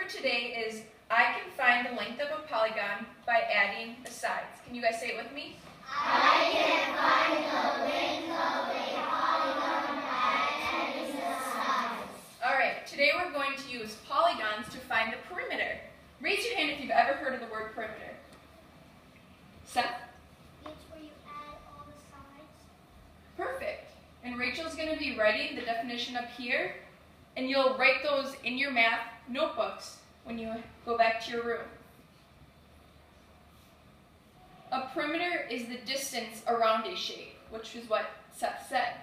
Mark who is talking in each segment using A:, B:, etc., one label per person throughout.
A: today is I can find the length of a polygon by adding the sides. Can you guys say it with me?
B: I can find the length of a polygon by adding the sides.
A: Alright, today we're going to use polygons to find the perimeter. Raise your hand if you've ever heard of the word perimeter. Seth?
B: It's where you add all the sides.
A: Perfect. And Rachel's going to be writing the definition up here, and you'll write those in your math notebooks when you go back to your room. A perimeter is the distance around a shape, which is what Seth said.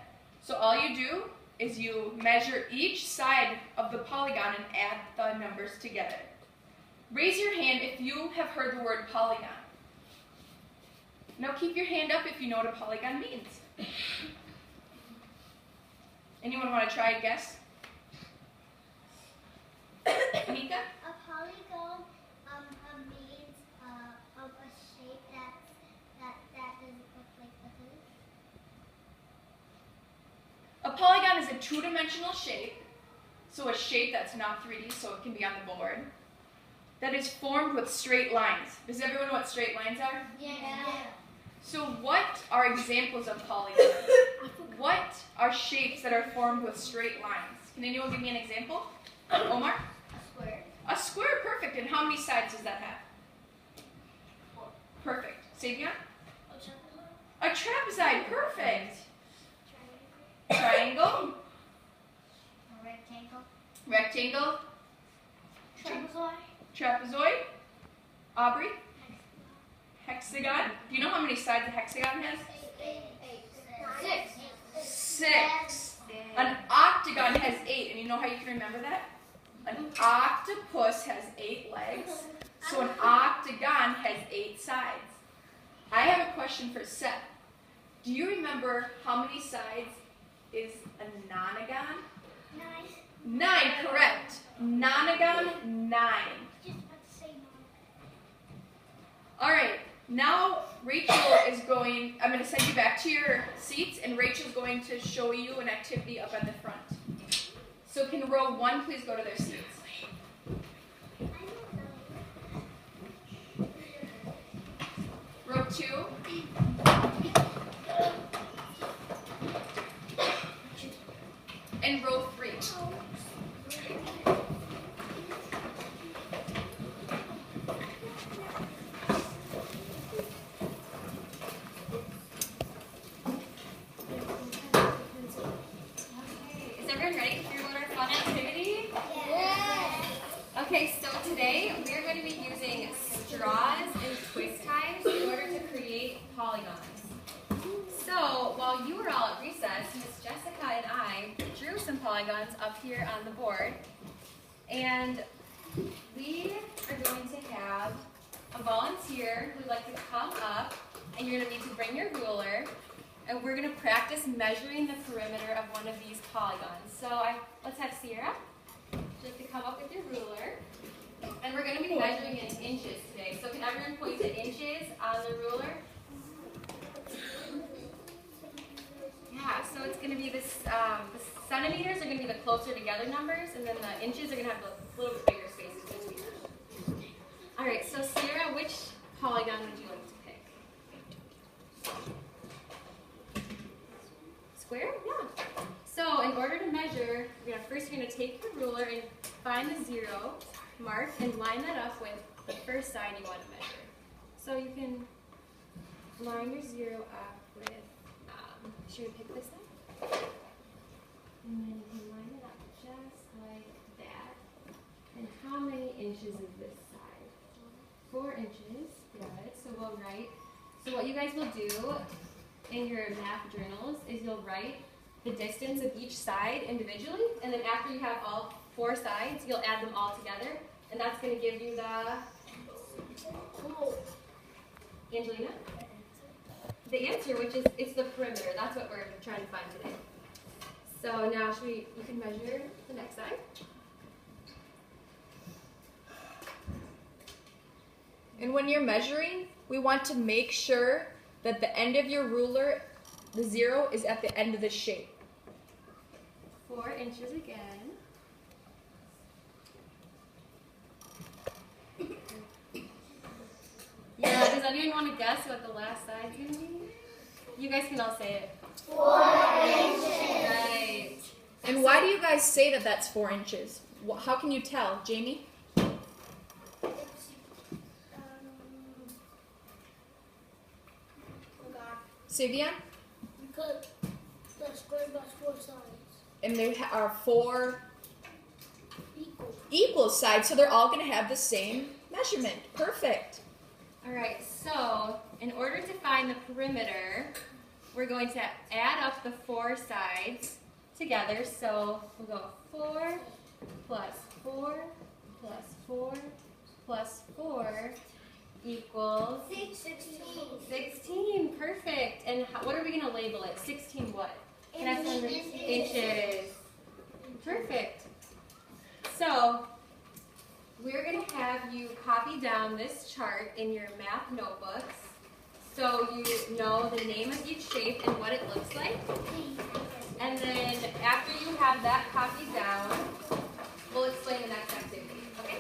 A: So all you do is you measure each side of the polygon and add the numbers together. Raise your hand if you have heard the word polygon. Now keep your hand up if you know what a polygon means. Anyone want to try and guess? Anika?
B: A polygon means of a shape that doesn't look like the hoop.
A: A polygon is a two-dimensional shape, so a shape that's not 3D, so it can be on the board, that is formed with straight lines. Does everyone know what straight lines are?
B: Yeah.
A: So what are examples of polygons? What are shapes that are formed with straight lines? Can anyone give me an example? Omar?
B: A square.
A: A square, perfect. And how many sides does that have?
B: 4.
A: Perfect. Savion?
B: A trapezoid.
A: A trapezoid, perfect.
B: Triangle.
A: Triangle?
B: A rectangle.
A: Rectangle?
B: Trapezoid.
A: Trapezoid? Aubrey? Hexagon? Do you know how many sides a hexagon has?
B: 6.
A: 6. An octagon has 8, and you know how you can remember that? An octopus has 8 legs, so an octagon has 8 sides. I have a question for Seth. Do you remember how many sides is a nonagon?
B: 9.
A: 9, correct. Nonagon, 9.
B: Just about to say 9.
A: All right, now Rachel is going, I'm going to send you back to your seats, and Rachel's going to show you an activity up at the front. So can row 1 please go to their seats? Row 2. And row 3.
C: Is everyone ready to do our fun activity?
B: Yes.
C: Okay, so today we are going to be using straws and twist ties in order to create polygons. So while you were all at recess, Miss Jessica and I drew some polygons up here on the board. And we are going to have a volunteer who'd like to come up, and you're going to need to bring your ruler. And we're going to practice measuring the perimeter of one of these polygons. So let's have Sierra just to come up with your ruler. And we're going to be measuring in inches today. So can everyone point to inches on the ruler? Yeah, so it's going to be this, the centimeters are going to be the closer together numbers, and then the inches are going to have a little bit bigger spaces between them. All right, so Sierra, which polygon would you like to pick? Square? Yeah. So in order to measure, first you're going to take your ruler and find the 0 mark and line that up with the first side you want to measure. So you can line your 0 up with, should we pick this side? And then you can line it up just like that. And how many inches is this side? 4 inches. Good. So we'll write. So what you guys will do in your math journals is you'll write the distance of each side individually, and then after you have all 4 sides, you'll add them all together, and that's going to give you the Angelina? The answer, which is it's the perimeter. That's what we're trying to find today. So now you can measure the next side.
A: And when you're measuring, we want to make sure that the end of your ruler, the 0, is at the end of the shape.
C: 4 inches again. anyone want to guess what the last side's going to be? You guys can all say it.
B: 4 inches.
C: Right.
A: And why do you guys say that that's 4 inches? How can you tell, Jamie?
B: Oh God.
A: Sivian?
B: Because the square has 4 sides.
A: And there are 4
B: Equal.
A: equal sides, so they're all going to have the same measurement. Perfect.
C: All right, so in order to find the perimeter, we're going to add up the 4 sides together. So we'll go 4 plus 4 plus 4 plus 4 equals
B: 16.
C: 16. Perfect. And what are we going to label it? 16 what? Can I have some inches? Perfect. So we're going to have you copy down this chart in your math notebooks so you know the name of each shape and what it looks like. And then after you have that copied down, we'll explain the next activity. Okay?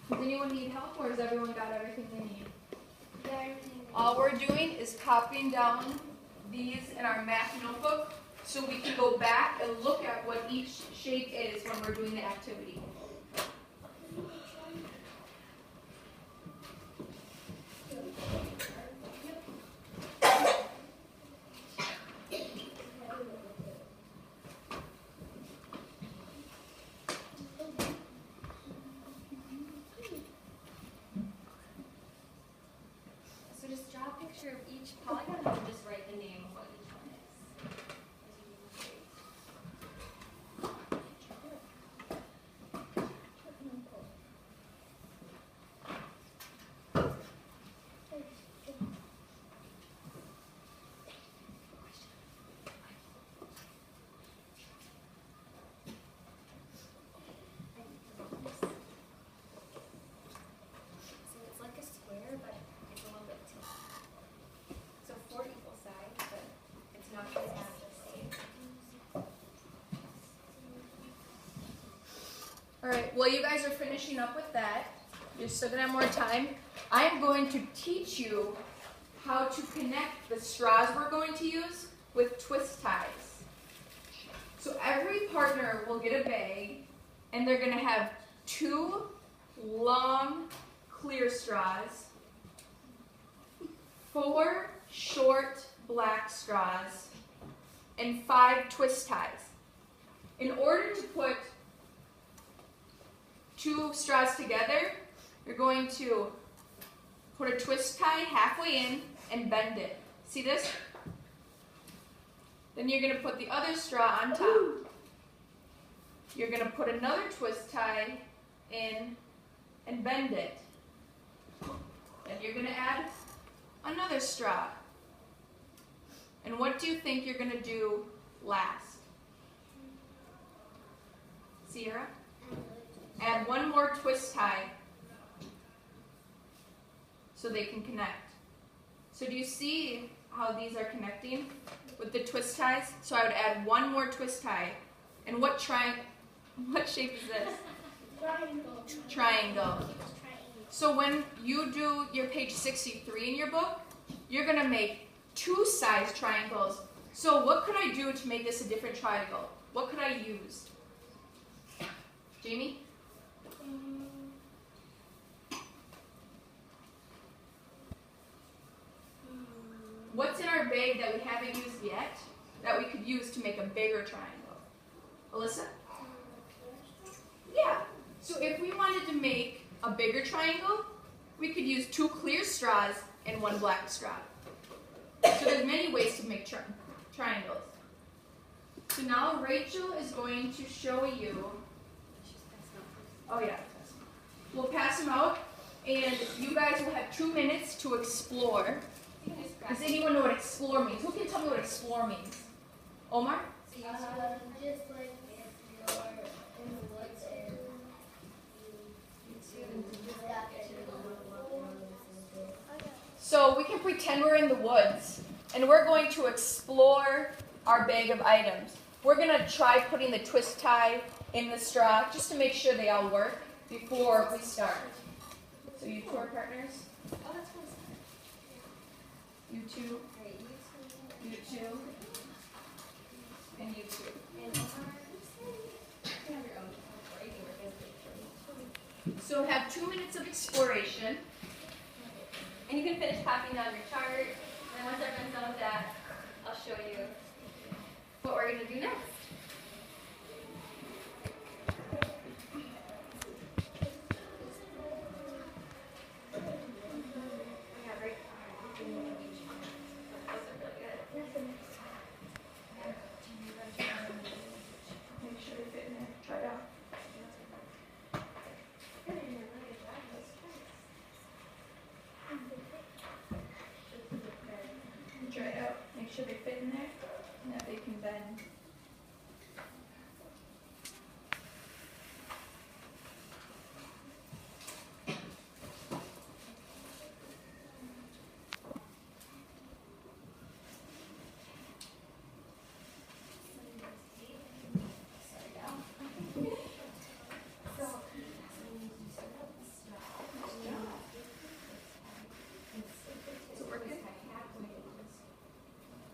A: Does anyone need help, or has everyone got everything they need? All we're doing is copying down these in our math notebook so we can go back and look at what each shape is when we're doing the activity.
C: So just draw a picture of each polygon and then just write the name of what each one is. So it's like a square, but it's a little bit tilted. So 4 equal sides, but it's not exactly the same.
A: Alright, while you guys are finishing up with that, you're still going to have more time. I'm going to teach you how to connect the straws we're going to use with twist ties. So every partner will get a bag, and they're going to have 2 long clear straws, 4 short black straws, and 5 twist ties. In order to put 2 straws together, you're going to put a twist tie halfway in and bend it. See this? Then you're going to put the other straw on top. You're going to put another twist tie in and bend it. Then you're going to add another straw. And what do you think you're going to do last? Sierra? Add 1 more twist tie so they can connect. So do you see how these are connecting with the twist ties? So I would add 1 more twist tie. And what shape is this?
B: Triangle.
A: Triangle. So when you do your page 63 in your book, you're going to make 2 size triangles. So what could I do to make this a different triangle? What could I use? Jamie? What's in our bag that we haven't used yet that we could use to make a bigger triangle? Alyssa? Yeah. So if we wanted to make a bigger triangle, we could use 2 clear straws and 1 black straw. So there's many ways to make triangles. So now Rachel is going to show you. Oh yeah. We'll pass them out, and you guys will have 2 minutes to explore. Does anyone know what explore means? Who can tell me what explore means? Omar?
B: Just like if you're in the woods and you got to
A: So we can pretend we're in the woods and we're going to explore our bag of items. We're going to try putting the twist tie in the straw just to make sure they all work before we start. So you two are partners?
C: Oh, that's fun.
A: You two,
C: Alright,
A: you two, and you two.
C: and Omar, you can have your own or you can work as a
A: So have 2 minutes of exploration.
C: And you can finish copying down your chart. And once everyone's done with that, I'll show you what we're going to do next.
A: Make sure they fit in there. Try it out. Try it out. Make sure they fit in there and that they can bend. Is it working?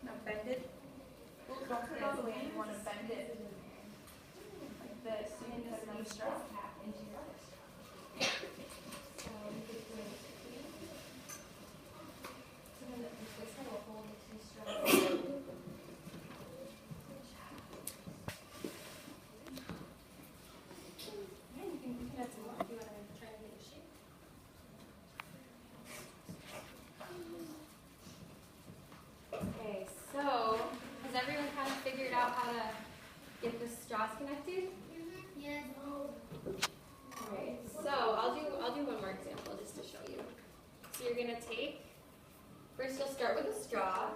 A: Now bend it. Don't put it all the way in. You want to bend it like this so you can cut it on the straw.
C: Okay, so has everyone kind of figured out how to get the straws connected?
B: Yes.
C: Alright, so I'll do one more example just to show you. So you're gonna first you'll start with a straw,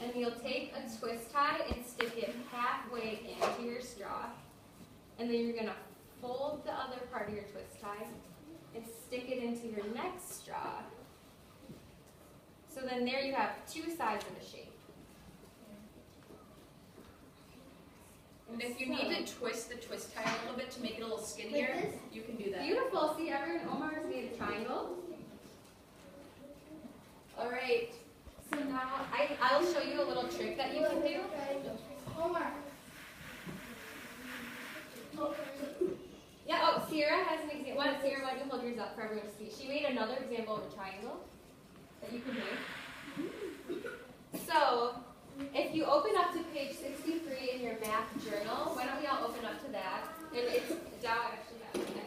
C: and you'll take a twist tie and stick it halfway into your straw. And then you're gonna fold the other part of your twist tie and stick it into your next straw. So then there you have two sides of a shape.
A: And if you need to twist the twist tie a little bit to make it a little skinnier,
B: Like this?
A: you can do that.
C: Beautiful. See, everyone, Omar's made a triangle. All right. So now I'll show you a little trick that you can do.
B: Homework.
C: Yeah. Oh, Sierra has an example. Sierra, why don't you hold yours up for everyone to see? She made another example of a triangle that you can make. So, if you open up to page 63 in your math journal, why don't we all open up to that? And it's down actually that way.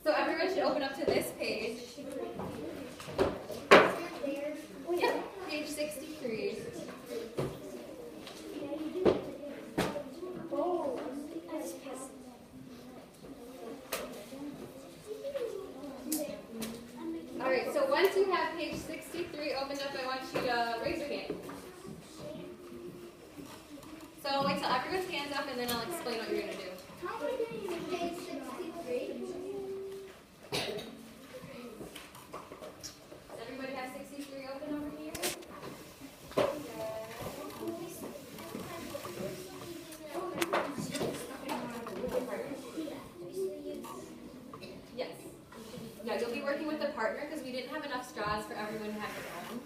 C: So everyone should open up to this page. Yep, page 63. Alright, so once you have page 63 opened up, I want you to raise your hand. So wait till everyone's hands up and then I'll explain what you're going to do.
B: How are we doing in page 63?
C: Does everybody have 63 open over here? Yes. Yeah, you'll be working with a partner because we didn't have enough straws for everyone to have their own.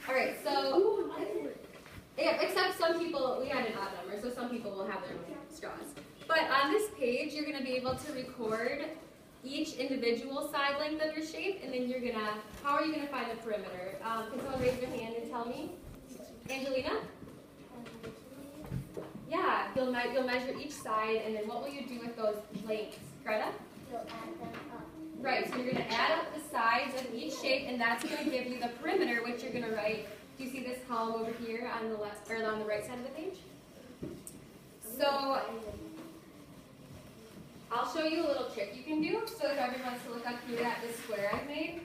C: Alright, so, yeah, except some people, we had an odd number, so some people will have their own straws. But on this page, you're going to be able to record each individual side length of your shape, and then you're going to, how are you going to find the perimeter? Can someone raise their hand and tell me? Angelina? Yeah, you'll measure each side, and then what will you do with those lengths? Greta?
B: You'll add them up.
C: Right, so you're going to add up the sides of each shape, and that's going to give you the perimeter, which you're going to write. Do you see this column over here on the left or on the right side of the page? So I'll show you a little trick you can do. So if everyone wants to look up here at this square I've made,